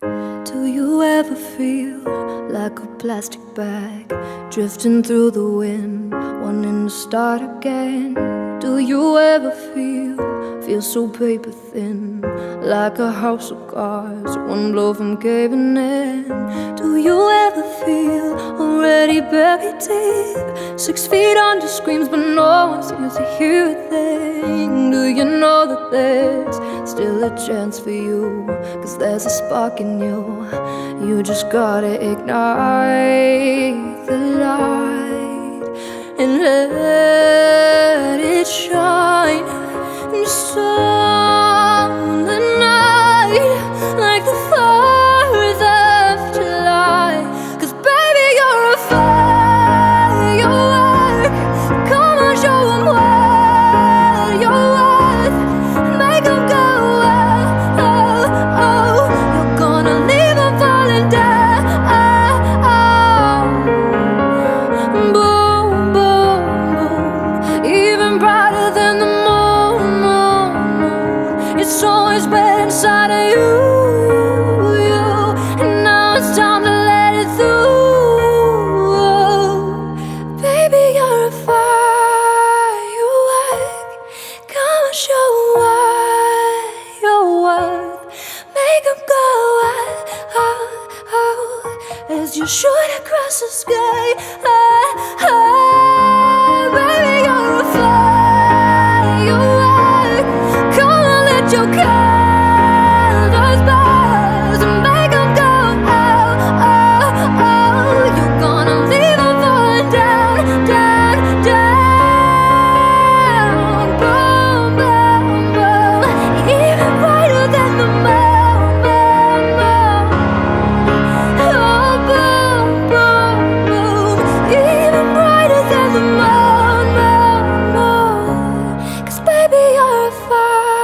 Do you ever feel like a plastic bag drifting through the wind, wanting to start again? Do you ever feel so paper thin, like a house of cards, one blow from caving in? Do you ever feel already buried deep, 6 feet under screams but no one seems to hear a thing? Do you know that there's still a chance for you, 'cause there's a spark in you, you just gotta ignite the light and let it shine just on the night, like the 4th of July. 'Cause baby, you're a firework. Come on, show 'em what you're worth. Make 'em go, oh, oh, oh. You're gonna leave 'em falling down. Boom, boom, boom. Even brighter than the it's always been inside of you, and now it's time to let it through. Baby, you're a firework. Come and show what you're worth. Make 'em go, oh, oh, as you shoot across the sky. Baby, you're a firework. Come on, let your colors burst and make 'em go, oh, oh, oh. You're gonna leave 'em falling down, down, down. Boom, boom, boom. Even brighter than the moon, moon, moon. Oh, boom, boom, boom. Even brighter than the moon, moon, moon. 'Cause baby, you're a fire.